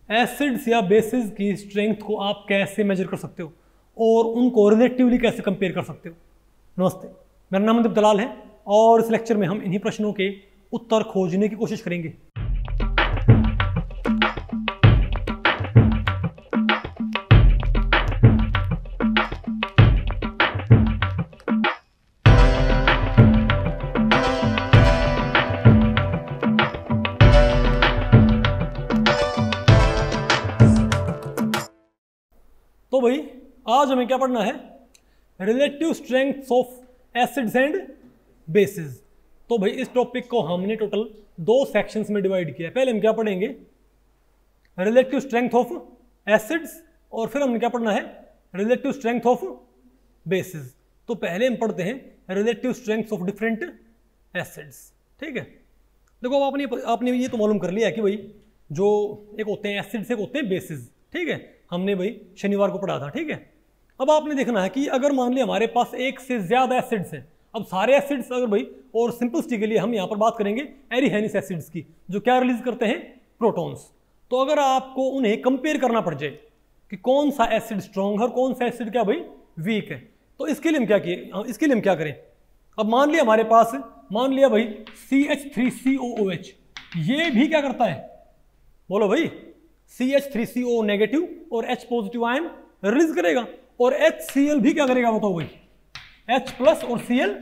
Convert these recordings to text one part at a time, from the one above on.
Acids या basis की strength को आप कैसे मेजर कर सकते हो और उनको रिलेटिवली कैसे कंपेयर कर सकते हो। नमस्ते, मेरा नाम मनदीप दलाल है और इस लेक्चर में हम इन्हीं प्रश्नों के उत्तर खोजने की कोशिश करेंगे। तो भाई आज हमें क्या पढ़ना है, relative strength of acids and bases. तो भाई इस टॉपिक को हमने टोटल 2 सेक्शंस में डिवाइड किया है। पहले हम क्या पढ़ेंगे, रिलेटिव स्ट्रेंथ ऑफ एसिड्स, और फिर हमने क्या पढ़ना है, रिलेटिव स्ट्रेंथ ऑफ बेसिस। तो पहले हम पढ़ते हैं relative strength of different acids. ठीक है, देखो अब आपने ये तो मालूम कर लिया है कि भाई जो एक होते हैं एसिड्स, एक होते हैं बेसिस। ठीक है, हमने भाई शनिवार को पढ़ा था। ठीक है, अब आपने देखना है कि अगर मान लिया हमारे पास एक से ज्यादा एसिड्स हैं, अब सारे एसिड्स अगर भाई, और सिंपलिसिटी के लिए हम यहाँ पर बात करेंगे एरिहेनिस एसिड्स की, जो क्या रिलीज करते हैं, प्रोटॉन्स। तो अगर आपको उन्हें कंपेयर करना पड़ जाए कि कौन सा एसिड स्ट्रॉन्ग है और कौन सा एसिड क्या भाई वीक है, तो इसके लिए हम क्या किए, इसके लिए हम क्या करें। अब मान लिया हमारे पास, मान लिया भाई CH3COOH, ये भी क्या करता है, बोलो भाई, CH3CO नेगेटिव और H पॉजिटिव आयन रिलीज करेगा, और HCl भी क्या करेगा बताओ भाई, H प्लस और Cl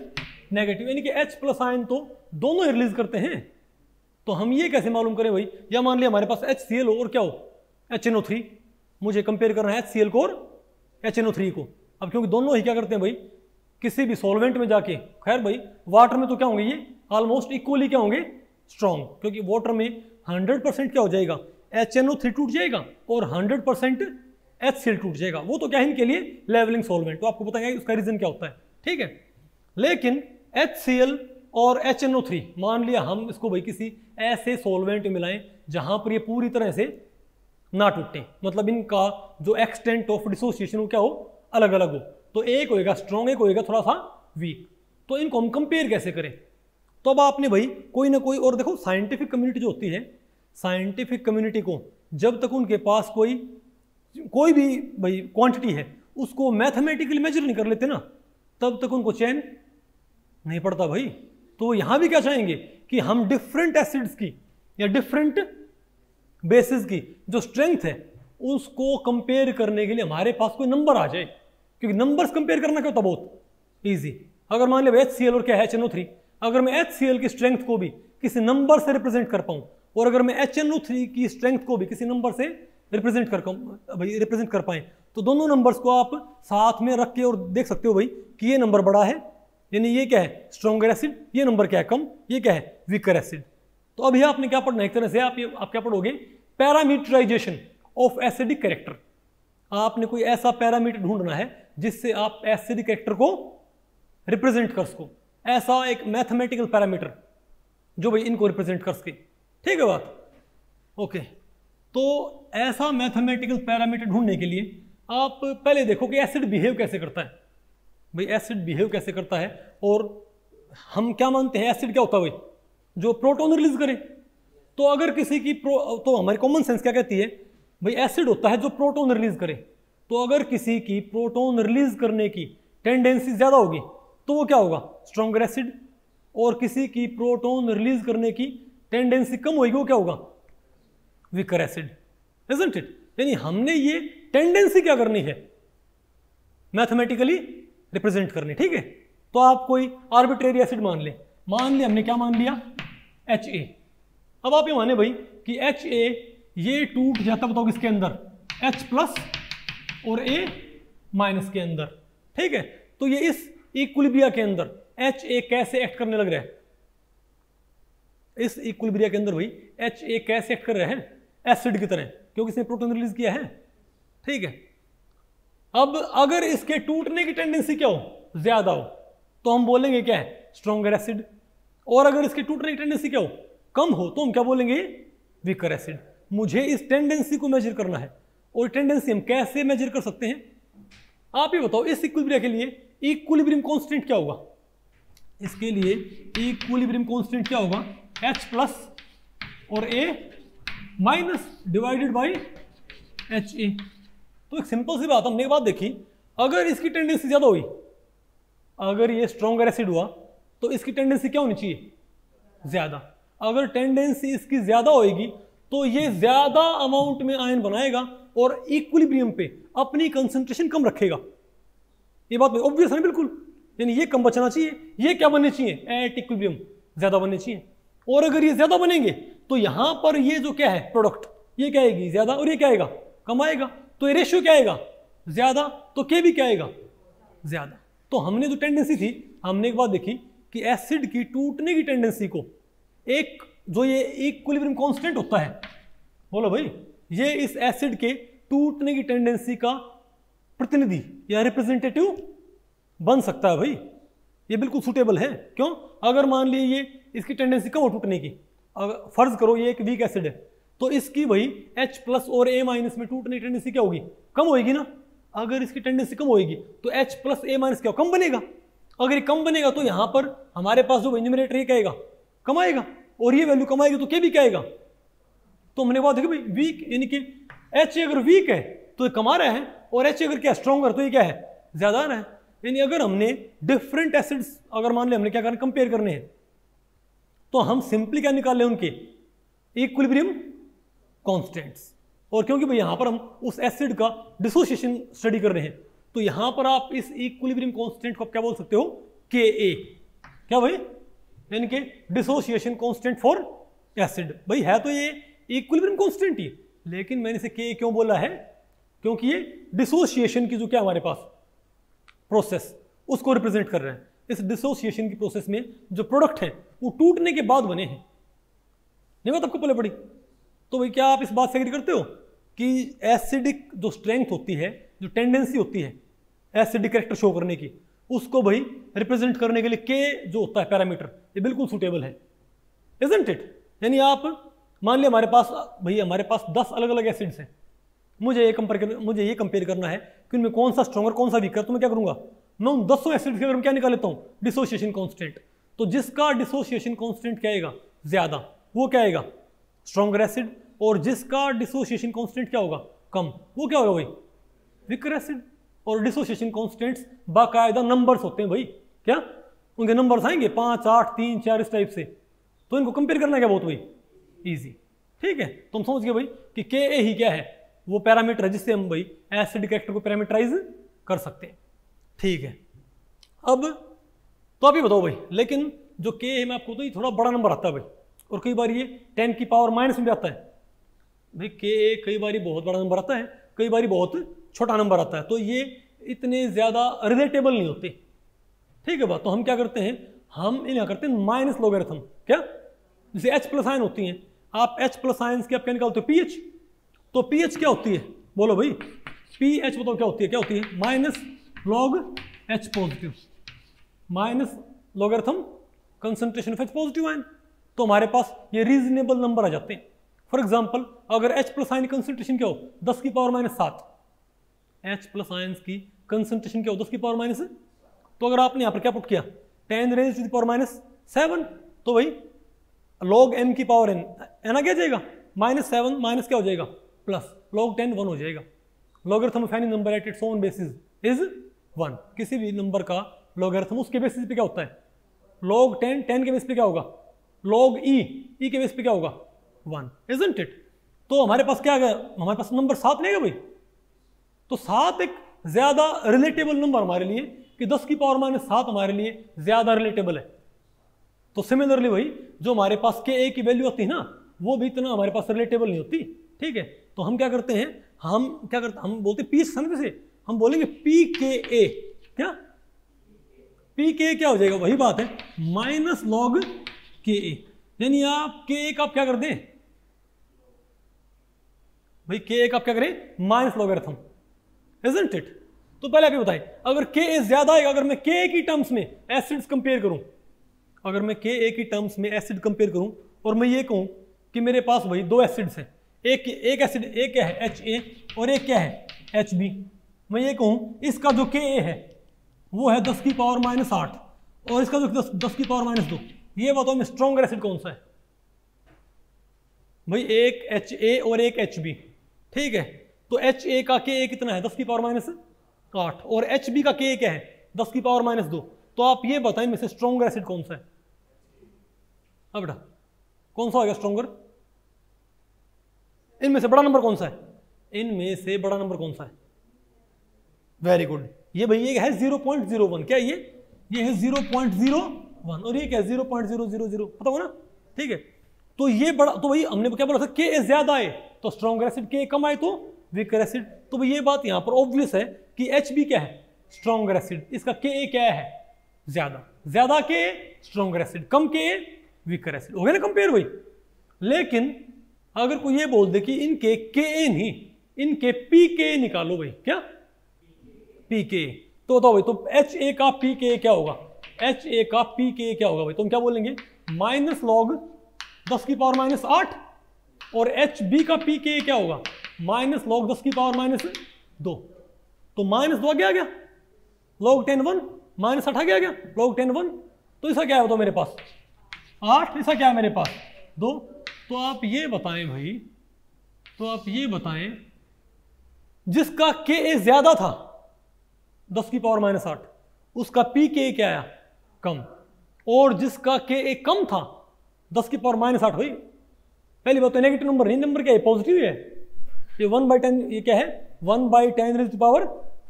नेगेटिव, यानी कि H प्लस आयन तो दोनों ही रिलीज करते हैं। तो हम ये कैसे मालूम करें भाई, या मान लिया हमारे पास HCl हो और क्या हो, HNO3, मुझे कंपेयर करना है HCl को और HNO3 को। अब क्योंकि दोनों ही क्या करते हैं भाई, किसी भी सॉल्वेंट में जाके, खैर भाई वाटर में तो क्या होंगे, ये ऑलमोस्ट इक्वली क्या होंगे, स्ट्रॉन्ग, क्योंकि वाटर में 100% क्या हो जाएगा, HNO3 टूट जाएगा और 100% HCl टूट जाएगा। वो तो क्या है इनके लिए लेवलिंग सॉल्वेंट, तो आपको बताएंगे उसका रीजन क्या होता है। ठीक है, लेकिन HCl और HNO3, मान लिया हम इसको भाई किसी ऐसे सॉल्वेंट में मिलाएं जहां पर ये पूरी तरह से ना टूटे, मतलब इनका जो एक्सटेंट ऑफ डिसोसिएशन हो क्या हो, अलग अलग हो, तो एक होएगा स्ट्रॉन्ग, एक होएगा थोड़ा सा वीक। तो इनको हम कंपेयर कैसे करें। तो अब आपने भाई कोई ना कोई, और देखो साइंटिफिक कम्युनिटी जो होती है, साइंटिफिक कम्युनिटी को जब तक उनके पास कोई भी भाई क्वांटिटी है उसको मैथमेटिकली मेजर नहीं कर लेते ना, तब तक उनको चैन नहीं पड़ता भाई। तो यहां भी क्या चाहेंगे कि हम डिफरेंट एसिड्स की या डिफरेंट बेसिस की जो स्ट्रेंथ है उसको कंपेयर करने के लिए हमारे पास कोई नंबर आ जाए, क्योंकि नंबर्स कंपेयर करना क्या होता है, बहुत ईजी। अगर मान लिया HCl और क्या है HNO3, अगर मैं HCl की स्ट्रेंथ को भी किसी नंबर से रिप्रेजेंट कर पाऊं, और अगर मैं HNO3 की स्ट्रेंथ को भी किसी नंबर से रिप्रेजेंट कर पाए, तो दोनों नंबर्स को आप साथ में रख के और देख सकते हो भाई कि ये नंबर बड़ा है, यानी ये क्या है, स्ट्रॉन्गर एसिड, ये नंबर क्या है, कम, ये क्या है, वीकर एसिड। तो अभी आपने क्या पढ़ना है, एक तरह से आप क्या पढ़ोगे, पैरामीटराइजेशन ऑफ एसिडिक कैरेक्टर। आपने कोई ऐसा पैरामीटर ढूंढना है जिससे आप एसिडिक कैरेक्टर को रिप्रेजेंट कर सको, ऐसा एक मैथमेटिकल पैरामीटर जो भाई इनको रिप्रेजेंट कर सके। ठीक है बात, ओके। तो ऐसा मैथमेटिकल पैरामीटर ढूंढने के लिए आप पहले देखो कि एसिड बिहेव कैसे करता है भाई, एसिड बिहेव कैसे करता है, और हम क्या मानते हैं एसिड क्या होता है भाई, जो प्रोटॉन रिलीज करे। तो अगर किसी की तो हमारी कॉमन सेंस क्या कहती है भाई, एसिड होता है जो प्रोटॉन रिलीज करे। तो अगर किसी की प्रोटॉन रिलीज करने की टेंडेंसी ज्यादा होगी तो वो क्या होगा, स्ट्रॉन्गर एसिड, और किसी की प्रोटॉन रिलीज करने की टेंडेंसी कम होगी वो क्या होगा, वीकर एसिड, इजंट इट। यानी हमने ये टेंडेंसी क्या करनी है, मैथमेटिकली रिप्रेजेंट करनी। ठीक है, तो आप कोई आर्बिट्रेरी एसिड मान ले, हमने क्या मान लिया, HA। अब आप ये माने भाई कि HA ये टूट जाता, बताओ किसके अंदर, H प्लस और A माइनस के अंदर। ठीक है, तो ये इस इक्विलिब्रिया के अंदर HA कैसे एक्ट करने लग रहा है, इस इक्विलिब्रिया के अंदर भाई HA कैसे एक्ट कर रहा है, एसिड की तरह, क्योंकि इसने प्रोटॉन रिलीज किया है। ठीक है, अब अगर इसके टूटने की टेंडेंसी क्या हो, ज्यादा हो, तो हम बोलेंगे क्या है, स्ट्रॉन्गर एसिड, और अगर इसके टूटने की टेंडेंसी क्या हो, कम हो, तो हम क्या बोलेंगे, वीकर एसिड। मुझे इस टेंडेंसी को मेजर करना है, और टेंडेंसी हम कैसे मेजर कर सकते हैं, आप ही बताओ। इस इक्विलिब्रिया के लिए इक्विलिब्रियम कांस्टेंट क्या होगा, इसके लिए इक्विलिब्रियम कांस्टेंट क्या होगा, H प्लस और A minus divided by HA। तो एक सिंपल सी बात, हमने एक बात देखी, अगर इसकी टेंडेंसी ज्यादा हुई, अगर ये स्ट्रॉन्गर एसिड हुआ तो इसकी टेंडेंसी क्या होनी चाहिए, ज्यादा। अगर टेंडेंसी इसकी ज्यादा होगी तो ये ज्यादा अमाउंट में आयन बनाएगा और इक्विलिब्रियम पे अपनी कंसंट्रेशन कम रखेगा। ये बात ऑब्वियस है बिल्कुल, यानी ये कम बचना चाहिए, ये क्या बनने चाहिए, एट इक्विलिब्रियम ज्यादा बनने चाहिए। और अगर ये ज्यादा बनेंगे तो यहां पर ये जो क्या है प्रोडक्ट, ये क्या आएगी ज्यादा और ये क्या आएगा कम आएगा, तो ये रेशियो क्या आएगा ज्यादा, तो के भी क्या आएगा ज्यादा। तो हमने जो टेंडेंसी थी, हमने एक बात देखी कि एसिड की टूटने की टेंडेंसी को एक जो ये इक्विलिब्रियम कांस्टेंट होता है, बोलो भाई, ये इस एसिड के टूटने की टेंडेंसी का प्रतिनिधि या रिप्रेजेंटेटिव बन सकता है भाई, ये बिल्कुल सुटेबल है। क्यों, अगर मान लिए ये इसकी टेंडेंसी कम हो टूटने की, अगर फर्ज करो ये एक वीक एसिड है तो इसकी भाई H प्लस और A माइनस में टूटने की टेंडेंसी क्या होगी, कम होगी ना। अगर इसकी टेंडेंसी कम होगी तो H प्लस A माइनस क्या कम बनेगा, अगर ये कम बनेगा तो यहां पर हमारे पास जो न्यूमरेटर ये क्या आएगा कम आएगा, और ये वैल्यू कम आएगी तो K भी क्या आएगा। तो हमने बात देखी भाई वीक, यानी कि H अगर वीक है तो ये कमा रहा है, और H अगर क्या स्ट्रॉन्गर तो ये क्या है ज्यादा आ रहा है। यानी अगर हमने डिफरेंट एसिड्स अगर मान ले हमने क्या करना कंपेयर करने हैं, तो हम सिंपली क्या निकाल लें उनके इक्विलिब्रियम कांस्टेंट्स। और क्योंकि भाई यहां पर हम उस एसिड का डिसोसिएशन स्टडी कर रहे हैं, तो यहां पर आप इस इक्विलिब्रियम कांस्टेंट को क्या बोल सकते हो, Ka। क्या भाई, यानी कि डिसोसिएशन कांस्टेंट फॉर एसिड। भाई है तो ये इक्विलिब्रियम कांस्टेंट ही, लेकिन मैंने इसे Ka क्यों बोला है, क्योंकि ये डिसोसिएशन की जो क्या हमारे पास प्रोसेस उसको रिप्रेजेंट कर रहा है। इस डिसोसिएशन की प्रोसेस में जो प्रोडक्ट है वो टूटने के बाद बने हैं। नहीं बात आपको पहले पड़ी, तो भाई क्या आप इस बात से एग्री करते हो कि एसिडिक जो स्ट्रेंथ होती है, जो टेंडेंसी होती है एसिडिक कैरेक्टर शो करने की, उसको भाई रिप्रेजेंट करने के लिए के जो होता है पैरामीटर, ये बिल्कुल सुटेबल है, इजंट इट। यानी आप मान लिया हमारे पास भाई हमारे पास 10 अलग अलग एसिड्स हैं, मुझे ये कंपेयर करना है कि उनमें कौन सा स्ट्रॉन्गर कौन सा वीकर, तो मैं क्या करूंगा, मैं उन 10 एसिड्स के अगर मैं क्या निकाल लेता हूँ डिसोसिएशन कांस्टेंट, तो जिसका डिसोसिएशन कांस्टेंट क्या आएगा ज्यादा वो क्या आएगा स्ट्रॉन्गर एसिड, और जिसका डिसोसिएशन कांस्टेंट क्या होगा कम वो क्या होगा भाई वीकर एसिड। और डिसोसिएशन कांस्टेंट्स बाकायदा नंबर्स होते हैं भाई, क्या उनके नंबर्स आएंगे 5, 8, 3, 4 इस टाइप से, तो इनको कंपेयर करना क्या बहुत भाई इजी। ठीक है, तो हम समझ गए भाई कि Ka ही क्या है, वो पैरामीटर है जिससे हम भाई एसिड कैरेक्टर को पैरामीटराइज कर सकते हैं। ठीक है, अब तो आप ये बताओ भाई, लेकिन जो Ka है मैं आपको तो ये थोड़ा बड़ा नंबर आता है भाई, और कई बार ये 10 की पावर माइनस में भी आता है भाई। Ka कई बार बहुत बड़ा नंबर आता है, कई बार बहुत छोटा नंबर आता है, तो ये इतने ज्यादा रिलेटेबल नहीं होते। ठीक है बात, तो हम क्या करते हैं, हम इन्हें करते हैं माइनस लॉगरिथम। क्या, जैसे H प्लस आयन होती हैं, आप H प्लस आयन की आप क्या निकालते हो pH, तो pH क्या होती है बोलो भाई, pH बताओ क्या होती है, क्या होती है minus log H positive minus logarithm concentration of H positive ion. तो हमारे पास ये रीजनेबल नंबर आ जाते हैं। फॉर एग्जांपल अगर H प्लस आयन कंसंट्रेशन क्या हो 10 की power minus 7, H plus ion की कंसंट्रेशन क्या हो 10 की पावर माइनस, तो अगर आपने यहाँ पर क्या पुट किया 10 raise to the power minus 7, तो भाई log n की पावर n आ जाएगा -7 माइनस क्या हो जाएगा प्लस log 10 1 हो जाएगा। Logarithm of any number at its own basis is 1। किसी भी नंबर का लॉगरिथम उसके बेसिस पे क्या होता है log 10 के बेस पे क्या होगा log e के बेस पे क्या होगा 1, इजंट इट। तो हमारे पास क्या आ गया, हमारे पास नंबर 7 लेगा भाई, तो 7 एक ज्यादा रिलेटेबल नंबर हमारे लिए कि 10 की पावर माइनस 7 हमारे लिए ज्यादा रिलेटेबल है। तो सिमिलरली भाई जो हमारे पास Ka की वैल्यू होती है ना, वो भी इतना हमारे पास रिलेटेबल नहीं होती। ठीक है, तो हम क्या करते हैं, हम बोलते हैं पी से हम बोलेंगे Pka। क्या Pka क्या हो जाएगा, वही बात है माइनस लॉग Ka, यानी आप Ka का आप क्या कर दें भाई, Ka का आप क्या करें माइनस लॉगरिथम, इजंट इट। तो पहले आप ये बताएं, अगर Ka ज्यादा आएगा, अगर मैं Ka की टर्म्स में एसिड्स कंपेयर करूं, अगर मैं Ka की टर्म्स में एसिड कंपेयर करूं और मैं ये कहूं कि मेरे पास भाई 2 एसिड्स हैं, एक एसिड एक क्या है Ha और एक क्या है Hb, मैं ये कहूं इसका जो Ka है वो है 10 की पावर माइनस 8 और इसका जो 10 की पावर माइनस 2, ये बताओ मैं स्ट्रॉन्गर एसिड कौन सा है, भाई एक HA और एक HB, ठीक है, तो HA का KA कितना है 10 की पावर माइनस 8 और HB का KA क्या है 10 की पावर माइनस 2। तो आप ये बताएं इनमें से स्ट्रॉन्गर एसिड कौन सा है? अब बेटा कौन सा होगा स्ट्रॉन्गर? इनमें से बड़ा नंबर कौन सा है? इनमें से बड़ा नंबर कौन सा है? वेरी गुड, ये भाई ये है 0.01, क्या ये है 0.01 और ये क्या है 0.000, पता हो ना, ठीक है। तो ये बड़ा, तो भाई हमने क्या बोला था के ज्यादा आए तो स्ट्रॉन्गर एसिड, के कम आए तो वीकर एसिड। तो भाई ये बात यहां पर ऑब्वियस है कि HB क्या है स्ट्रॉन्गर एसिड, इसका के क्या है ज्यादा, ज्यादा के स्ट्रॉन्गर एसिड, कम के वीकर एसिड, हो गया ना कंपेयर भाई। लेकिन अगर कोई ये बोल दे कि इनके के नहीं इनके PK निकालो भाई, क्या PK, तो बताओ भाई, तो HA का PK क्या होगा? HA का PK क्या होगा भाई? तुम क्या बोलेंगे माइनस लॉग 10 की पावर माइनस 8 और HB का PK क्या होगा माइनस लॉग 10 की पावर माइनस 2। तो माइनस 2 आगे आ गया, लॉग 10 1, माइनस 8 आगे आ गया, लॉग 10 1। तो इसका क्या है तो मेरे पास 8, इसका क्या है मेरे पास 2। तो आप ये बताएं भाई, तो आप ये बताएं जिसका के ज्यादा था 10 की पावर माइनस 8 उसका PK क्या आया कम, और जिसका के कम था 10 की पावर माइनस 8 भाई, पहली बात तो नेगेटिव नंबर नहीं, नंबर क्या है पॉजिटिव है, ये 1/10, ये क्या है 1/10 raise to power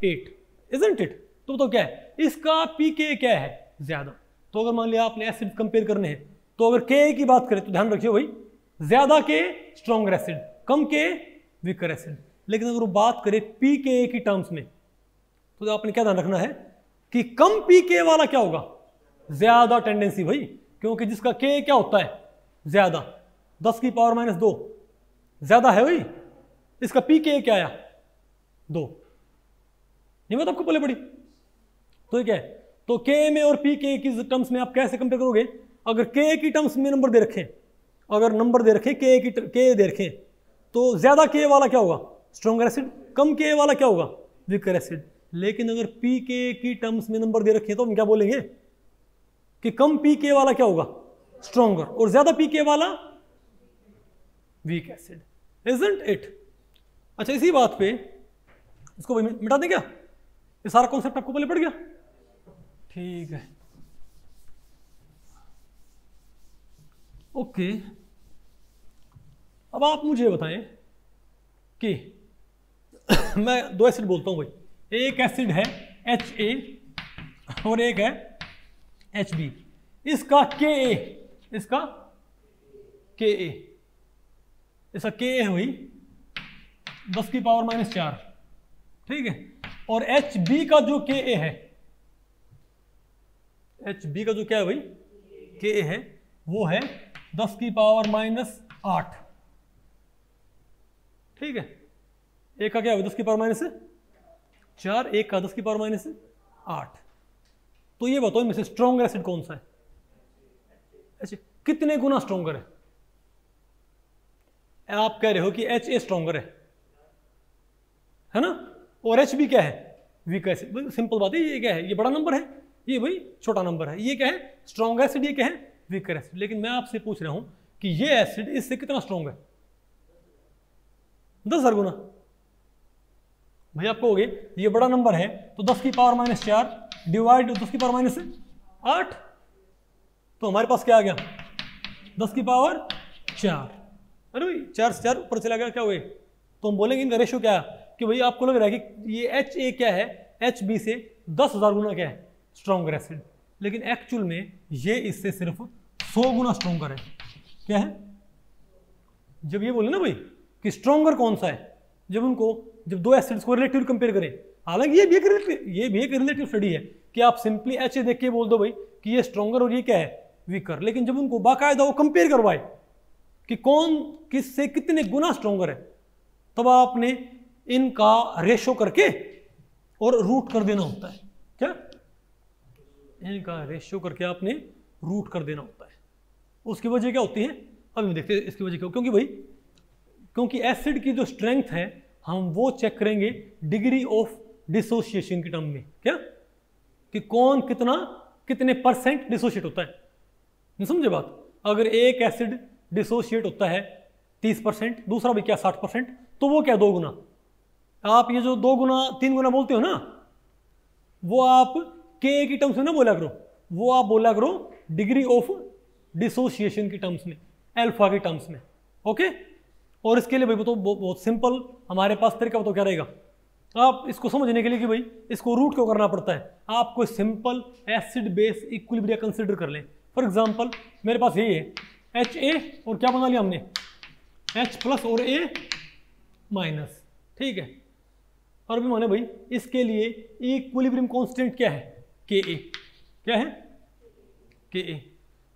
8, isn't it. तो बताओ क्या है इसका PK क्या है ज्यादा। तो अगर मान लिया आपने एसिड कंपेयर करने हैं तो अगर के की बात करें तो ध्यान रखिए भाई ज्यादा के स्ट्रॉन्गर एसिड, कम के वीकर एसिड। लेकिन अगर वो बात करें PK की टर्म्स में तो आपने क्या ध्यान रखना है कि कम PK वाला क्या होगा ज्यादा टेंडेंसी भाई, क्योंकि जिसका के क्या होता है ज्यादा 10 की पावर माइनस 2 ज्यादा है भाई, इसका PK क्या आया 2, ये बात आपको पहले पड़ी। तो ये क्या है, तो के में और PK की टर्म्स में आप कैसे कंपेयर करोगे? अगर के की टर्म्स में नंबर दे रखें, अगर नंबर दे रखें के दे रखें तो ज्यादा के वाला क्या होगा स्ट्रॉन्गर एसिड, कम के वाला क्या होगा वीकर एसिड। लेकिन अगर PK की टर्म्स में नंबर दे रखे तो हम क्या बोलेंगे कि कम PK वाला क्या होगा स्ट्रॉन्गर और ज्यादा PK वाला वीक एसिड, इजंट इट। अच्छा इसी बात पे इसको मिटा दें क्या, ये सारा कॉन्सेप्ट आपको पहले पड़ गया, ठीक है ओके। अब आप मुझे बताएं कि मैं 2 एसिड बोलता हूं भाई, एक एसिड है HA और एक है HB, इसका KA इसका KA है भाई 10 की पावर माइनस 4, ठीक है, और HB का जो KA है, HB का जो क्या है भाई KA है वो है 10 की पावर माइनस 8, ठीक है। एक का क्या है 10 की पावर माइनस 4, एक का 10 की पावर माइनस 8। तो ये बताओ इनमें से स्ट्रॉन्गर एसिड कौन सा है? अच्छा कितने गुना स्ट्रॉन्गर है? आप कह रहे हो कि HA स्ट्रॉन्गर है ना, और HB क्या है वीक एसिड। सिंपल बात है, ये क्या है ये बड़ा नंबर है, ये भाई छोटा नंबर है, ये क्या है स्ट्रॉन्गर एसिड, ये क्या है वीकर एसिड। लेकिन मैं आपसे पूछ रहा हूं कि ये एसिड इससे कितना स्ट्रॉन्ग है 10,000 गुना। भाई आपको हो गए ये बड़ा नंबर है तो 10 की पावर माइनस 4 डिवाइड 10 की पावर माइनस 8, तो हमारे पास क्या आ गया 10 की पावर 4। अरे भाई 4 से 4 ऊपर चला गया, क्या हुए तो हम बोलेंगे इनका रेशियो क्या है कि भाई आपको लग रहा है कि ये HA क्या है HB से 10,000 गुना क्या है स्ट्रॉन्गर एसिड, लेकिन एक्चुअल में ये इससे सिर्फ 100 गुना स्ट्रॉन्गर है। क्या है जब ये बोले ना भाई कि स्ट्रॉन्गर कौन सा है, जब 2 एसिड्स को रिलेटिव कंपेयर करें, हालांकि ये भी एक रिलेटिव स्टडी है कि आप सिंपली HA देख के बोल दो भाई कि ये स्ट्रॉन्गर और ये क्या है वीकर, लेकिन जब उनको बाकायदा वो कंपेयर करवाए कि कौन किससे कितने गुना स्ट्रॉन्गर है, तब आपने इनका रेशो करके और रूट कर देना होता है। क्या इनका रेशियो करके आपने रूट कर देना होता है। उसकी वजह क्या होती है अब हम देखते हैं इसकी वजह क्यों। क्योंकि एसिड की जो स्ट्रेंथ है हम वो चेक करेंगे डिग्री ऑफ डिसोसिएशन की टर्म में, क्या कि कौन कितने % डिसोशिएट होता है। नहीं समझे बात? अगर एक एसिड डिसोशिएट होता है 30%, दूसरा भी क्या 60%, तो वो क्या 2 गुना। आप ये जो 2 गुना 3 गुना बोलते हो ना, वो आप के की टर्म्स में ना बोला करो, वो आप बोला करो डिग्री ऑफ डिसोसिएशन की टर्म्स में, अल्फा की टर्म्स में। ओके, और इसके लिए भाई तो बहुत सिंपल हमारे पास तरीका तो क्या रहेगा, आप इसको समझने के लिए कि भाई इसको रूट क्यों करना पड़ता है, आप कोई simple acid base equilibria consider कर लें। फॉर एग्जांपल मेरे पास ये है HA और क्या बना लिया हमने H+ और A-, ठीक है। और भी माने भाई इसके लिए इक्विलिब्रियम कांस्टेंट क्या है, Ka, क्या है Ka।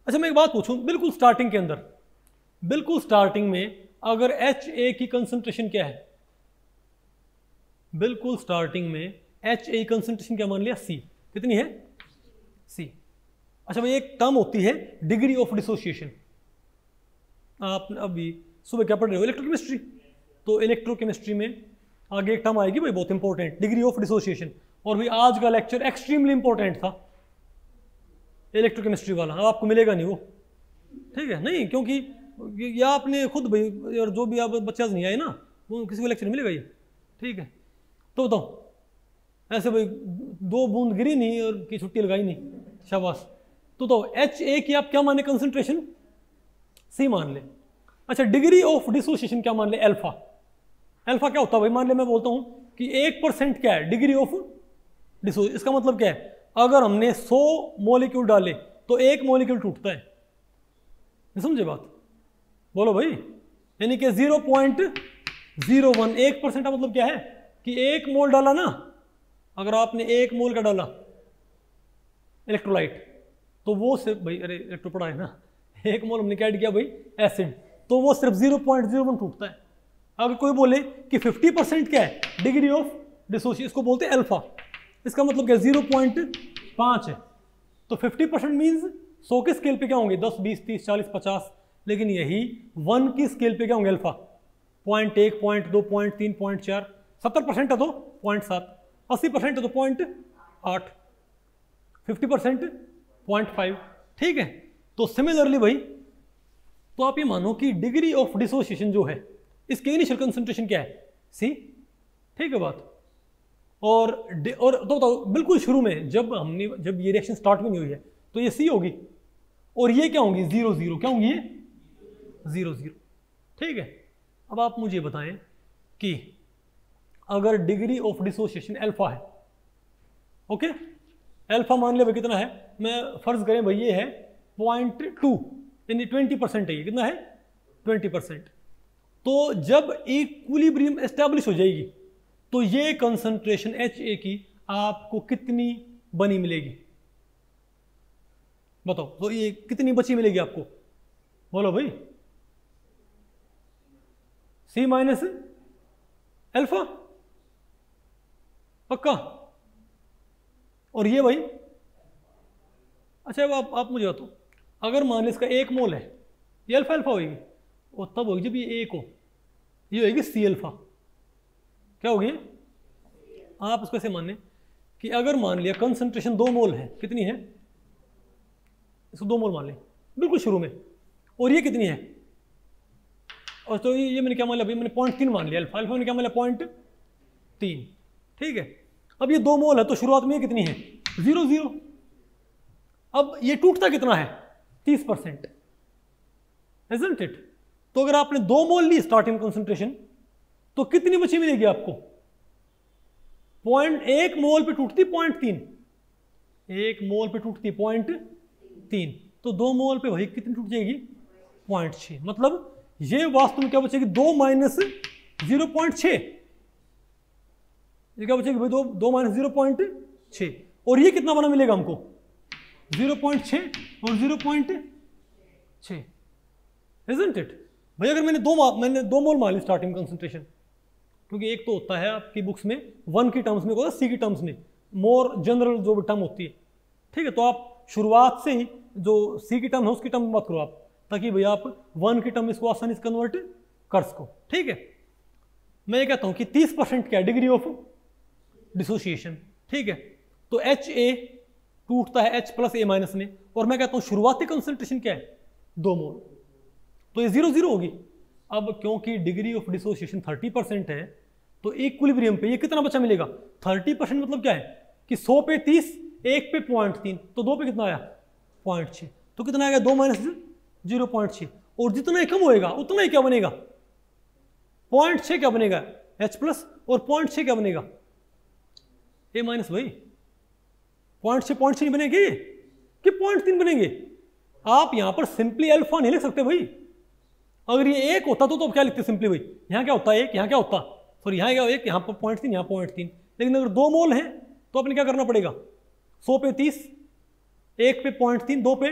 अच्छा मैं एक बात पूछूं, बिल्कुल स्टार्टिंग के अंदर, बिल्कुल स्टार्टिंग में अगर HA की कंसंट्रेशन क्या है, बिल्कुल स्टार्टिंग में HA कंसंट्रेशन क्या मान लिया C, कितनी है C। अच्छा भाई एक टर्म होती है डिग्री ऑफ डिसोसिएशन, आप अभी सुबह क्या पढ़ रहे हो इलेक्ट्रोकेमिस्ट्री, तो इलेक्ट्रोकेमिस्ट्री में आगे एक टर्म आएगी भाई बहुत इंपॉर्टेंट, डिग्री ऑफ डिसोसिएशन। और भाई आज का लेक्चर एक्सट्रीमली इंपॉर्टेंट था इलेक्ट्रोकेमिस्ट्री वाला, अब आपको मिलेगा नहीं वो, ठीक है, नहीं क्योंकि या आपने खुद भाई और जो भी आप बच्चे आज नहीं आए ना, वो किसी को लेक्चर मिलेगा ये, ठीक है। तो बताओ ऐसे भाई 2 बूंद गिरी नहीं और की छुट्टी लगाई नहीं, शाबाश। तो HA की आप क्या माने कंसंट्रेशन, C मान ले। अच्छा डिग्री ऑफ डिसोसिएशन क्या मान ले, अल्फा। अल्फा क्या होता है भाई, मान ले मैं बोलता हूं कि 1% क्या है डिग्री ऑफ डिसोसिएशन, इसका मतलब क्या है, अगर हमने 100 मॉलिक्यूल डाले तो 1 मॉलिक्यूल टूटता है, समझे बात, बोलो भाई, यानी कि 0.01, 1% का मतलब क्या है कि 1 मोल डाला ना, अगर आपने 1 मोल का डाला इलेक्ट्रोलाइट, तो वो सिर्फ भाई अरे इलेक्ट्रो पढ़ा है ना, 1 मोल हमने क्या ऐड किया भाई एसिड, तो वो सिर्फ 0.01 टूटता है। अगर कोई बोले कि 50% क्या है डिग्री ऑफ डिसोसिएशन, इसको बोलते हैं अल्फा, इसका मतलब क्या 0.5 है, तो 50% मीन्स 100 के स्केल पे क्या होंगे 10, 20, 30, 40, 50, लेकिन यही 1 की स्केल पे क्या होंगे अल्फा 0.1, 0.2, 0.3, 0.4, 70% है तो 0.7, 80% है तो 0.8, 50% 0.5, ठीक है। तो सिमिलरली भाई तो आप ये मानो कि डिग्री ऑफ डिसोसिएशन जो है इसके इनिशियल कंसंट्रेशन क्या है C, ठीक है बात। और तो बताओ बिल्कुल शुरू में जब ये रिएक्शन स्टार्ट भी नहीं हुई है तो ये C होगी, और ये क्या होंगी 0, 0, क्या होंगी ये 0, 0, ठीक है। अब आप मुझे बताएं कि अगर डिग्री ऑफ डिसोसिएशन अल्फा है, ओके, अल्फा मान ले भाई कितना है, मैं फर्ज करें भाई ये है 0.2 यानी 20% है, ये कितना है 20%। तो जब इक्विलिब्रियम एस्टैब्लिश हो जाएगी तो ये कंसंट्रेशन HA की आपको कितनी बनी मिलेगी, बताओ, तो ये कितनी बची मिलेगी आपको, बोलो भाई, C माइनस अल्फा, पक्का। और ये भाई अच्छा आप मुझे बताओ, अगर मान लो इसका 1 मोल है, ये अल्फा अल्फा होगी, और तब होगी जब ये 1 हो, ये होगी C अल्फा, क्या होगी, आप इसको ऐसे माने कि अगर मान लिया कंसंट्रेशन 2 मोल है, कितनी है, इसको 2 मोल मान लें बिल्कुल शुरू में, और ये कितनी है, और तो ये मैंने क्या मान लिया, मैंने 0.3 मान लिया, अल्फा मैंने क्या मान लिया 0.3, ठीक है। अब ये 2 मोल है तो शुरुआत में ये कितनी है 0, 0। अब ये टूटता कितना है 30%, isn't it? तो अगर आपने 2 मोल ली स्टार्टिंग कंसंट्रेशन तो कितनी बची मिलेगी आपको, 1 मोल पे टूटती 0.3, 1 मोल पे टूटती 0.3, तो 2 मोल पे भाई कितनी टूट जाएगी 0.6, मतलब ये वास्तव में क्या बचेगी 2 माइनस 0.6, ये क्या बचेगी भाई 2 माइनस 0.6, और ये कितना बना मिलेगा हमको 0.6 और 0.6, isn't it? भाई अगर मैंने 2 मोल मान ली स्टार्टिंग कंसंट्रेशन, क्योंकि एक तो होता है आपकी बुक्स में 1 की टर्म्स में, होता है C की टर्म्स में, मोर जनरल जो टर्म होती है, ठीक है। तो आप शुरुआत से ही जो C की टर्म है उसकी टर्म में बात करो आप, ताकि भाई आप 1 की टर्म इसको आसानी से कन्वर्ट कर सको, ठीक है। मैं ये कहता हूं कि 30% क्या है डिग्री ऑफ डिसोसिएशन, ठीक है। तो HA टूटता है H+A- में, और मैं कहता हूं शुरुआती कंसंट्रेशन क्या है 2 मोल, तो ये 0, 0 होगी। अब क्योंकि डिग्री ऑफ डिसोसिएशन 30% है तो इक्विलिब्रियम पे ये कितना बचा मिलेगा 30%, मतलब क्या है कि 100 पे 30, 1 पे 0.3, तो 2 पे कितना आया 0.6, तो कितना आएगा 2 माइनस 0.6, और जितना ही कम होएगा उतना ही क्या बनेगा 0.6 क्या बनेगा H प्लस, और 0.6 क्या बनेगा A माइनस, भाई 0.6 नहीं बनेगी कि 0.3 बनेंगे। आप यहां पर सिंपली अल्फा नहीं लिख सकते भाई, अगर ये 1 होता तो क्या लिखते सिंपली भाई, यहाँ क्या होता 1, यहाँ क्या होता सॉरी यहाँ क्या 1, यहाँ पर 0.3, यहाँ 0.3, लेकिन अगर 2 मोल हैं तो अपने क्या करना पड़ेगा 100 पे 30, 1 पे 0.3, 2 पे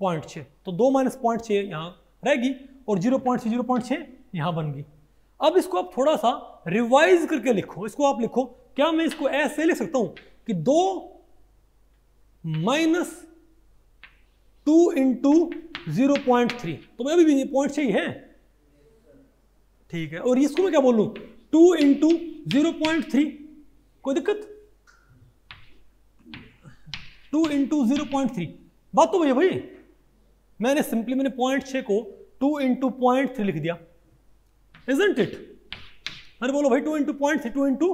0.6, तो 2 माइनस 0.6 यहाँ रहेगी और 0.6 यहाँ बन गई। अब इसको आप थोड़ा सा रिवाइज करके लिखो, इसको आप लिखो, क्या मैं इसको ऐसे लिख सकता हूं कि 2 माइनस 2 इंटू 0.3, तो भाई अभी भी 0.6 ही है, ठीक है, और इसको मैं क्या बोलूं 2 इंटू 0.3, कोई दिक्कत 2 इंटू 0.3, बात तो भाई मैंने सिंपली 0.6 को 2 इंटू 0.3 लिख दिया, इजंट इट। अरे बोलो भाई 2 इंटू 0.3, 2 इंटू,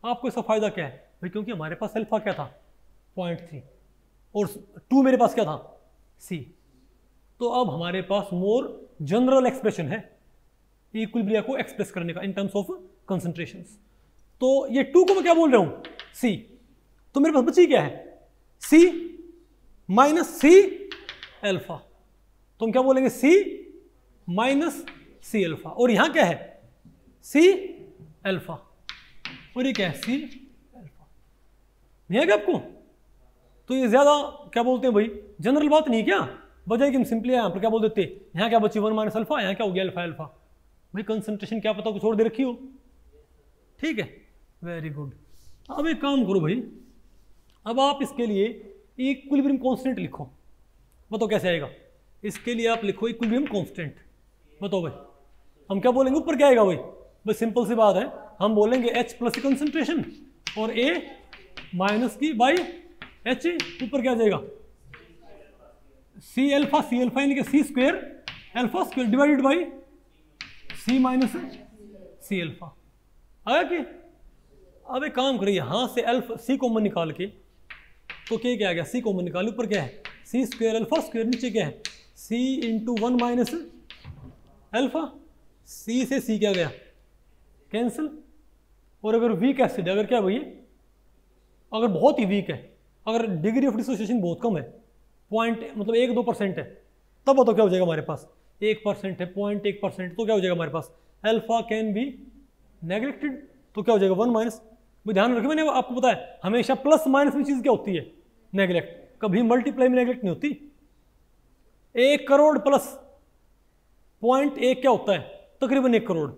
आपको इसका फायदा क्या है भाई, क्योंकि हमारे पास अल्फा क्या था 0.3 और 2 मेरे पास क्या था C, तो अब हमारे पास मोर जनरल एक्सप्रेशन है इक्विलिब्रिया को एक्सप्रेस करने का इन टर्म्स ऑफ कंसंट्रेशंस। तो ये 2 को मैं क्या बोल रहा हूं C, तो मेरे पास बची क्या है C माइनस C अल्फा, तो हम क्या बोलेंगे C माइनस C अल्फा, और यहां क्या है C अल्फा, और ये क्या है C अल्फा, नहीं है क्या आपको? तो ये ज्यादा क्या बोलते हैं भाई जनरल बात नहीं क्या, बजाय कि हम सिंपली यहां पर क्या बोल देते, यहां क्या बची 1 माइनस अल्फा, यहां क्या हो गया अल्फा अल्फा, भाई कंसंट्रेशन क्या पता कुछ और दे रखी हो, ठीक है, वेरी गुड। अब एक काम करो भाई, अब आप इसके लिए इक्विलिब्रियम कांस्टेंट लिखो, बताओ कैसे आएगा, इसके लिए आप लिखो इक्विलिब्रियम कांस्टेंट, बताओ भाई हम क्या बोलेंगे, ऊपर क्या आएगा भाई, बस सिंपल सी बात है, हम बोलेंगे H प्लस की कंसंट्रेशन और A माइनस की बाई H, ऊपर क्या आ जाएगा C अल्फा यानी कि C square alpha square divided by C minus C alpha, आया कि? अब एक काम करिए, यहां से अल्फा C कॉमन निकाल के, तो क्या आ गया C कॉमन निकाल, ऊपर क्या है C स्क्वायर अल्फा स्क्वायर, नीचे क्या है C into 1 minus alpha, C से C क्या गया कैंसिल, और अगर वीक एसिड, अगर क्या भैया अगर बहुत ही वीक है, अगर डिग्री ऑफ डिसोसिएशन बहुत कम है, मतलब 1-2% है, तब बताओ क्या हो जाएगा हमारे पास 1% है, 0.1%, तो क्या हो जाएगा हमारे पास अल्फा कैन बी नेग्लेक्टेड, तो क्या हो जाएगा 1 माइनस, ध्यान रखिए मैंने आपको पता है हमेशा प्लस माइनस में चीज क्या होती है नेग्लेक्ट, कभी मल्टीप्लाई में नेग्लेक्ट नहीं होती। 1 करोड़ प्लस 0.1 क्या होता है तकरीबन 1 करोड़,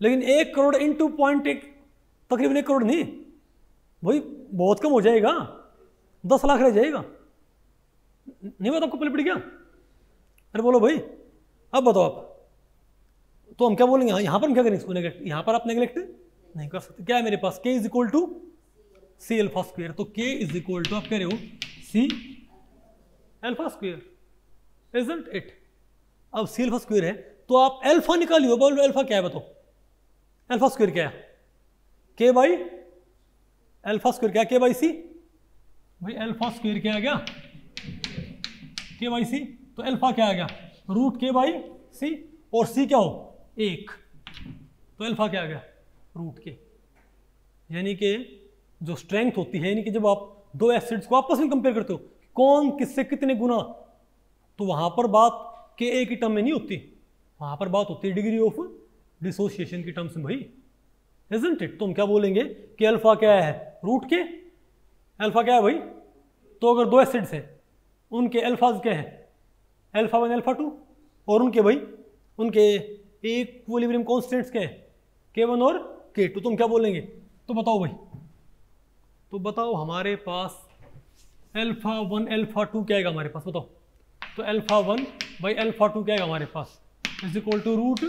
लेकिन 1 करोड़ इंटू 0.1 तकरीबन 1 करोड़ नहीं भाई, बहुत कम हो जाएगा, 10 लाख रह जाएगा, नहीं बात आपको पहले पड़ी क्या? अरे बोलो भाई, अब बताओ आप, तो हम क्या बोलेंगे यहां पर हम क्या करेंगे इसको नेग्लेक्ट, यहां पर आप नेग्लेक्ट नहीं कर सकते, क्या है मेरे पास K is equal to C alpha square, तो K इज इक्वल टू आप कह रहे हो C alpha square, isn't it? अब C अल्फा स्क्वायर है तो आप अल्फा निकालिए, बोलो अल्फा क्या है बताओ, अल्फा स्क्वायर क्या है K बाई अल्फा स्क्वायर क्या है K बाई C, भाई अल्फा स्क्वायर क्या आ गया K बाई C, तो अल्फा क्या आ गया रूट K बाई C, और C क्या हो 1, तो अल्फा क्या आ गया रूट K, यानी कि जो स्ट्रेंथ होती है, यानी कि जब आप दो एसिड्स को आपस में कंपेयर करते हो कौन किससे कितने गुना, तो वहां पर बात Ka की टर्म में नहीं होती, वहां पर बात होती है डिग्री ऑफ डिसोसिएशन की टर्म्स में भाई, इजंट इट? तो हम क्या बोलेंगे कि अल्फा क्या है रूट K, अल्फा क्या है भाई, तो अगर दो एसिड्स हैं उनके अल्फाज क्या है अल्फा 1 अल्फा 2, और उनके भाई उनके इक्विलिब्रियम कांस्टेंट्स क्या है K1 और K2, तुम क्या बोलेंगे? तो बताओ भाई, तो बताओ हमारे पास अल्फा 1 अल्फा 2 क्या आएगा हमारे पास, बताओ, तो अल्फा 1 बाई अल्फा 2 क्या आएगा हमारे पास is equal to root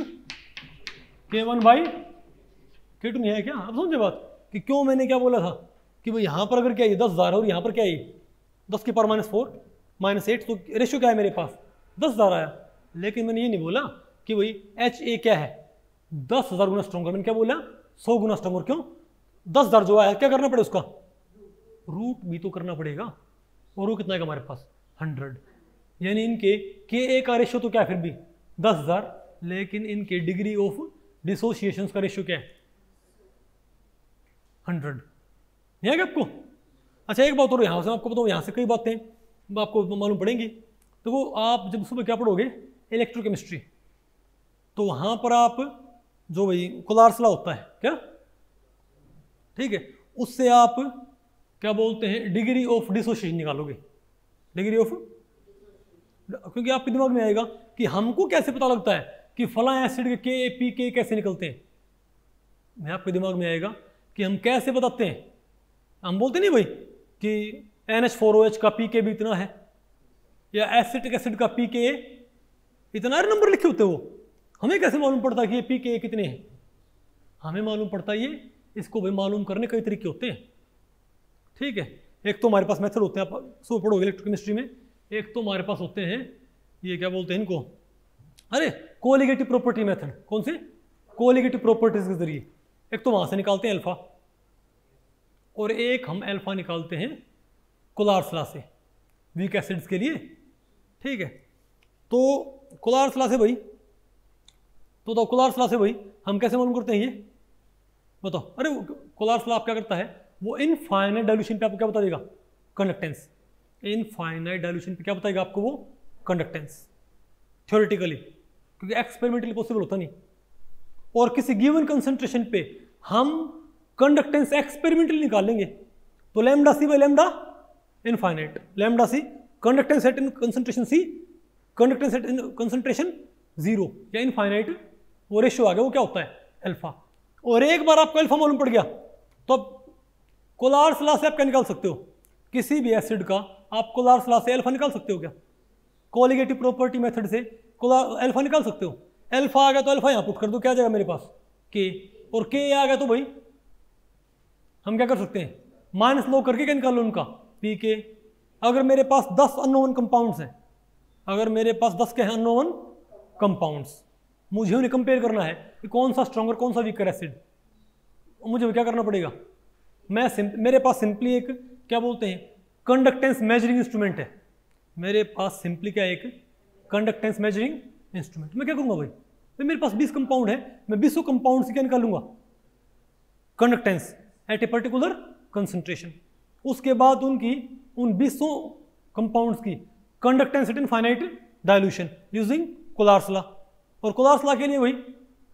K1 by K2, नहीं है क्या? अब समझे बात कि क्यों मैंने क्या बोला था कि भाई यहाँ पर अगर क्या है 10,000 और यहाँ पर क्या है 10 की पावर -4 -8, तो रेशियो क्या है मेरे पास 10,000 आया, लेकिन मैंने ये नहीं बोला कि भाई HA क्या है 10,000 गुना स्ट्रॉन्गर। मैंने क्या बोला 100 गुना स्ट्रॉन्गर। क्यों 10,000 जो आया क्या करना पड़ेगा उसका रूट भी तो करना पड़ेगा, और वो कितना है हमारे पास 100। यानी इनके KA का रेशियो तो क्या है फिर भी 10,000, लेकिन इनके डिग्री ऑफ डिसोसिएशन का रेशियो क्या है 100। नहीं है आपको? अच्छा एक बात और यहाँ से आपको बताऊँ, यहाँ से कई बातें आपको मालूम पड़ेंगी। तो वो आप जब सुबह क्या पढ़ोगे इलेक्ट्रोकेमिस्ट्री, तो वहाँ पर आप जो भाई कोलार्स लॉ होता है क्या, ठीक है, उससे आप क्या बोलते हैं डिग्री ऑफ डिसोसिएशन निकालोगे। डिग्री ऑफ, क्योंकि आपके दिमाग में आएगा कि हमको कैसे पता लगता है कि फला एसिड के PK कैसे निकलते हैं। मैं आपके दिमाग में आएगा कि हम कैसे बताते हैं। हम बोलते नहीं भाई कि NH4OH का PK भी इतना है, या एसिटिक एसिड का PK इतना नंबर लिखे होते। वो हमें कैसे मालूम पड़ता है कि ये PK कितने हैं? हमें मालूम पड़ता है ये, इसको भी मालूम करने कई तरीके होते हैं, ठीक है। एक तो हमारे पास मेथड होते हैं, आप सुबह पढ़ोगे इलेक्ट्रोकेमिस्ट्री में। एक तो हमारे पास होते हैं ये क्या बोलते हैं इनको, अरे कोलिगेटिव प्रॉपर्टी मेथड। कौन से कोलिगेटिव प्रॉपर्टीज के जरिए। एक तो वहां से निकालते हैं अल्फा, और एक हम अल्फा निकालते हैं कोलार्स लॉ से वीक एसिड्स के लिए, ठीक है। तो कोलार्स लॉ से भाई, तो कोलार्स लॉ से भाई हम कैसे मालूम करते हैं ये बताओ। अरे कोलार्स लॉ क्या करता है, वो इनफाइनाइट डाइल्यूशन पे आपको क्या बता देगा कंडक्टेंस। इनफाइनाइट डाइल्यूशन पे क्या बताएगा आपको वो कंडक्टेंस, थ्योरेटिकली, क्योंकि एक्सपेरिमेंटली पॉसिबल होता नहीं। और किसी गिवन कंसंट्रेशन पे हम कंडक्टेंस एक्सपेरिमेंटली निकालेंगे, तो lambda C by lambda infinite, lambda C conductance at in concentration C, conductance at in concentration 0 या इनफाइनाइट, वो रेशियो आ गया, वो क्या होता है अल्फा। और एक बार आपको अल्फा मालूम पड़ गया तो अब कोलार्स लॉ से आप क्या निकाल सकते हो, किसी भी एसिड का आप कोलार्स लॉ से अल्फा निकाल सकते हो क्या, कोलिगेटिव प्रॉपर्टी मेथड से अल्फा निकाल सकते हो। अल्फा आ गया तो अल्फा यहाँ पुट कर दो, क्या आ जाएगा मेरे पास के, और के आ गया तो भाई हम क्या कर सकते हैं माइनस लो करके क्या निकाल लो उनका PK। अगर मेरे पास 10 अननोन कंपाउंड्स हैं, अगर मेरे पास 10 के हैं अननोन कंपाउंड्स, मुझे उन्हें कंपेयर करना है कि कौन सा स्ट्रॉन्गर कौन सा वीकर एसिड। मुझे क्या करना पड़ेगा, मेरे पास सिंपली एक क्या बोलते हैं कंडक्टेंस मेजरिंग इंस्ट्रूमेंट है। मेरे पास सिंपली क्या एक कंडक्टेंस मेजरिंग इंस्ट्रूमेंट। मैं क्या करूंगा भाई मेरे पास 20 कंपाउंड है, मैं 20 कंपाउंड से क्या निकालूंगा conductance at a particular concentration. उसके बाद उनकी उन 20 कंपाउंड्स की conductance at infinite dilution using Kohlrausch's law. और कोलार्स लॉ के लिए वही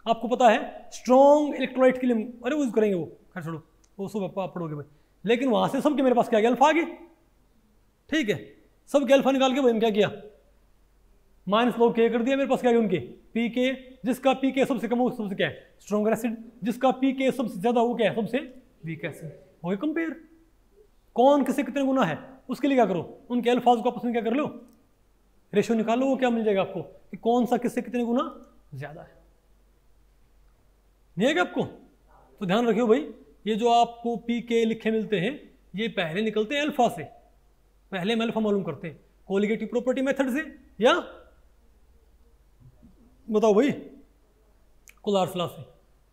आपको पता है स्ट्रॉन्ग इलेक्ट्रोलाइट के लिए अरे वो यूज करेंगे, वो खैर छोड़ो वो सब आप पढ़ोगे भाई। लेकिन वहां से सबके मेरे पास क्या गया अल्फा आ गए, ठीक है। सबके अल्फा निकाल के भाई क्या किया माइनस लो के कर दिया, मेरे पास क्या गया उनके PK, जिसका PK सबसे कम हो सबसे क्या है स्ट्रॉन्गर एसिड, जिसका PK सबसे ज्यादा वो क्या है सबसे वीक एसिड। हो गया कंपेयर, कौन किसे कितने गुना है। उसके लिए क्या करो उनके अल्फाज को आपस में क्या कर लो रेशियो निकालो, वो क्या मिल जाएगा आपको कि कौन सा किससे कितने गुना ज्यादा है। नहीं है क्या आपको? तो ध्यान रखियो भाई ये जो आपको PK लिखे मिलते हैं ये पहले निकलते हैं अल्फा से, पहले हम अल्फा मालूम करते हैं कोलिगेटिव प्रॉपर्टी मेथड से, या बताओ भाई कोलार्स लॉ से,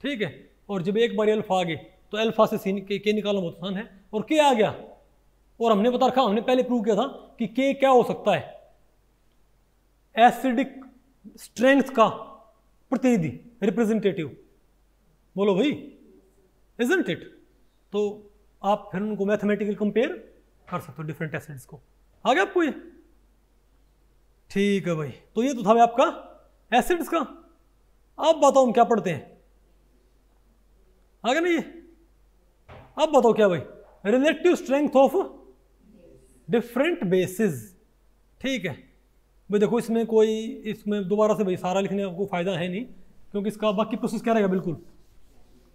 ठीक है। और जब एक बार अल्फा आ गए तो अल्फा से के निकालना बहुत आसान है, और के आ गया और हमने बता रखा, हमने पहले प्रूव किया था कि के क्या हो सकता है एसिडिक स्ट्रेंथ का प्रतिनिधि रिप्रेजेंटेटिव। बोलो भाई इजंट इट? तो आप फिर उनको मैथमेटिकल कंपेयर कर सकते हो डिफरेंट एसिड्स को। आ गया आपको ये? ठीक है भाई, तो ये तो था आपका एसिड्स का। अब बताओ हम क्या पढ़ते हैं, आ गया ना ये? अब बताओ क्या भाई relative strength of different basis, ठीक है भाई। देखो इसमें दोबारा से भाई सारा लिखने का कोई फायदा है नहीं, क्योंकि इसका बाकी प्रोसेस क्या रहेगा बिल्कुल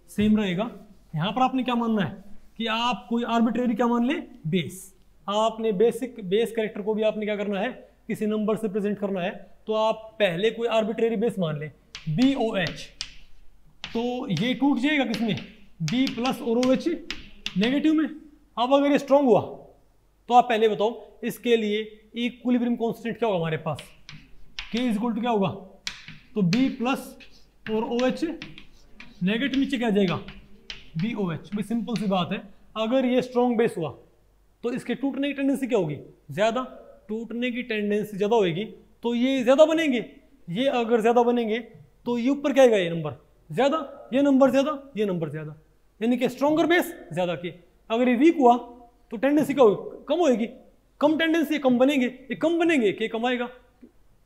सेम रहेगा। यहां पर आपने क्या मानना है कि आप कोई आर्बिट्रेरी क्या मान ले बेस, आपने बेसिक बेस कैरेक्टर को भी आपने क्या करना है किसी नंबर से प्रेजेंट करना है, तो आप पहले कोई आर्बिट्रेरी बेस मान ले BOH, तो ये टूट जाएगा किसमें B प्लस और OH नेगेटिव में। अब अगर ये स्ट्रॉन्ग हुआ तो आप पहले बताओ इसके लिए इक्विलिब्रियम कांस्टेंट क्या होगा हमारे पास, K इज इक्वल टू क्या होगा तो बी प्लस और ओ एच नेगेटिव, नीचे क्या जाएगा बी ओ एच। भाई सिंपल सी बात है, अगर ये स्ट्रॉन्ग बेस हुआ तो इसके टूटने की टेंडेंसी क्या होगी, ज़्यादा। टूटने की टेंडेंसी ज़्यादा होगी तो ये ज़्यादा बनेंगे, ये अगर ज़्यादा बनेंगे तो ये ऊपर क्या आएगा, ये नंबर ज़्यादा, ये नंबर ज़्यादा, ये नंबर ज़्यादा, यानी कि स्ट्रॉन्गर बेस ज़्यादा के। अगर ये वीक हुआ तो टेंडेंसी क्या होगी, कम होएगी, कम टेंडेंसी कम बनेंगे, ये कम बनेंगे के कम आएगा।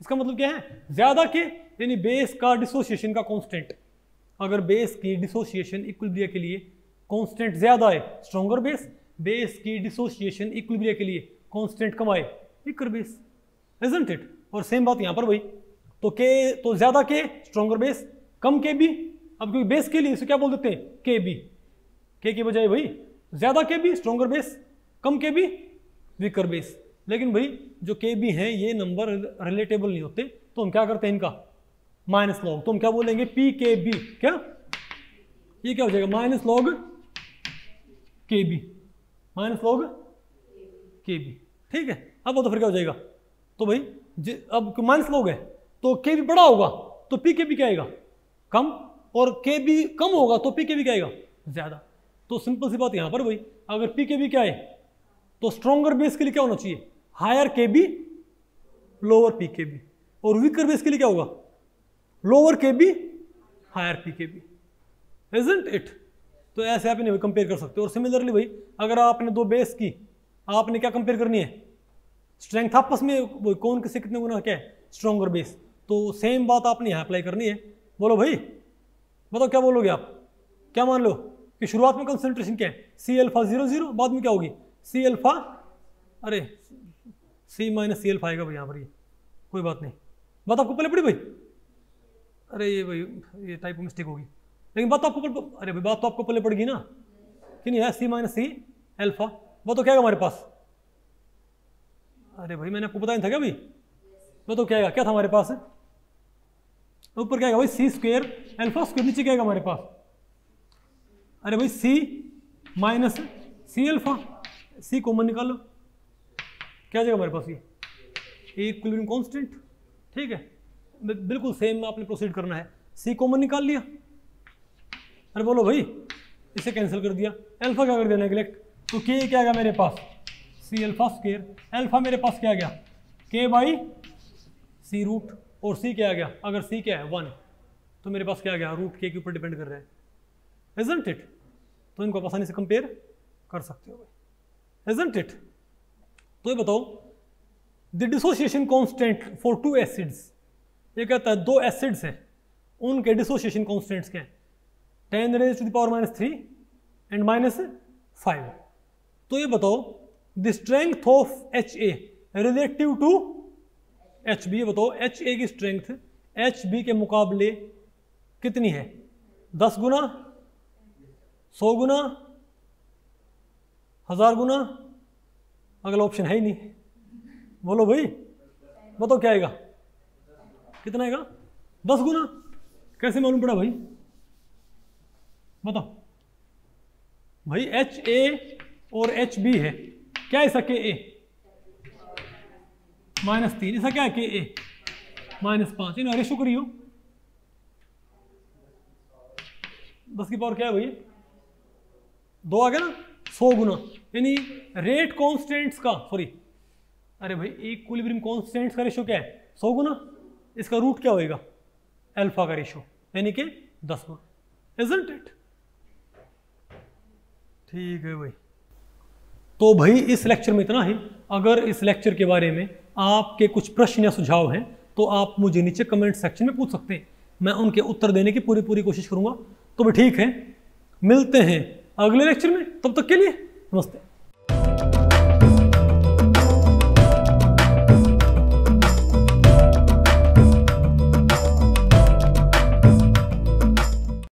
इसका मतलब क्या है, ज़्यादा के यानी बेस का डिसोसिएशन का कांस्टेंट। अगर बेस की डिसोसिएशन इक्विलिब्रिया के लिए कांस्टेंट ज़्यादा है स्ट्रॉन्गर बेस, बेस की डिसोसिएशन इक्विलिब्रिया के लिए कांस्टेंट कम आए वीकर बेस, इजंट इट। और सेम बात यहाँ पर भाई, तो के तो ज़्यादा के स्ट्रॉन्गर बेस, कम के बी। अब क्योंकि बेस के लिए इसे क्या बोल देते हैं के बी, के की बजाय भाई ज़्यादा के बी स्ट्रॉन्गर बेस, कम के बी वीकर बेस। लेकिन भाई जो के बी हैं ये नंबर रिलेटेबल नहीं होते, तो हम क्या करते हैं इनका माइनस लॉग। तो हम क्या बोलेंगे पी के बी, क्या ये क्या हो जाएगा माइनस लॉग के बी, माइनस लॉग के बी, ठीक है। अब तो फिर क्या हो जाएगा, तो भाई अब माइनस लॉग है तो के बी बड़ा होगा तो पी के बी क्या आएगा कम, और के बी कम होगा तो पी के बी क्या आएगा ज़्यादा। तो सिंपल सी बात यहाँ पर भाई, अगर पी के बी क्या है तो स्ट्रॉन्गर बेस के लिए क्या होना चाहिए हायर के बी लोअर पी के बी, और वीकर बेस के लिए क्या होगा लोअर के बी हायर पी के बी, इजंट इट। तो ऐसे आप इन्हें कंपेयर कर सकते हो। और सिमिलरली भाई अगर आपने दो बेस की, आपने क्या कंपेयर करनी है स्ट्रेंथ आपस में, कौन किससे कितने गुना क्या है स्ट्रॉन्गर बेस, तो सेम बात आपने यहाँ अप्लाई करनी है। बोलो भाई, बताओ क्या बोलोगे आप, क्या मान लो कि शुरुआत में कंसंट्रेशन क्या है सी अल्फा 0 0, बाद में क्या होगी सी अल्फा, अरे सी माइनस सी अल्फा आएगा भाई यहाँ पर, ये कोई बात नहीं, बात आपको पहले पड़ी भाई, अरे ये भाई ये टाइप ऑफ मिस्टेक होगी, लेकिन बात तो आपको अरे भाई बात तो आपको पहले पड़ेगी ना कि नहीं है, सी माइनस सी अल्फा। वो तो क्या है हमारे पास, अरे भाई मैंने आपको बताया था क्या भाई, वो तो क्या है, क्या था हमारे पास ऊपर क्या है भाई सी स्क्वायर अल्फा स्क्वायर, नीचे क्या है हमारे पास, अरे भाई सी माइनस सी अल्फा, सी कॉमन निकालो क्या जाएगा हमारे पास ये इक्विलिब्रियम कांस्टेंट, ठीक है। बिल्कुल सेम आपने प्रोसीड करना है, सी कॉमन निकाल लिया, अरे बोलो भाई इसे कैंसिल कर दिया, अल्फा क्या कर दिया नेगलेक्ट, तो के क्या आएगा मेरे पास सी अल्फा स्क्वायर, अल्फा मेरे पास क्या आ गया के बाई सी रूट, और सी क्या आ गया, अगर सी क्या है 1 तो मेरे पास क्या आ गया रूट के ऊपर डिपेंड कर रहा है, इजंट इट। तो इनको आप आसानी से कंपेयर कर सकते हो भाई, इजंट इट। तो ये बताओ the dissociation constant for 2 acids, ये कहता है 2 एसिड्स हैं उनके डिसोसिएशन कांस्टेंट्स क्या हैं 10 raised to the power -3 and -5। तो ये बताओ the strength of HA relative to HB, ये बताओ HA की स्ट्रेंथ HB के मुकाबले कितनी है, 10 गुना, 100 गुना, 1000 गुना, अगला ऑप्शन है ही नहीं, बोलो भाई बताओ क्या आएगा, कितना आएगा 10 गुना। कैसे मालूम पड़ा भाई, बताओ भाई HA और HB है, क्या ऐसा KA -3, ऐसा क्या है KA -5, इन रेशो करियो 10 की पावर क्या है भाई 2 आ गया ना, 100 गुना, यानी रेट कांस्टेंट्स का सॉरी, अरे भाई इक्विलिब्रियम कांस्टेंट्स का रेशो क्या है 100 गुना, इसका रूट क्या होएगा अल्फा का रेशो यानी कि 10 गुना, इजंट इट। ठीक है भाई, तो भाई इस लेक्चर में इतना ही। अगर इस लेक्चर के बारे में आपके कुछ प्रश्न या सुझाव हैं तो आप मुझे नीचे कमेंट सेक्शन में पूछ सकते हैं, मैं उनके उत्तर देने की पूरी कोशिश करूंगा। तो भाई ठीक है, मिलते हैं अगले लेक्चर में, तब तक के लिए नमस्ते।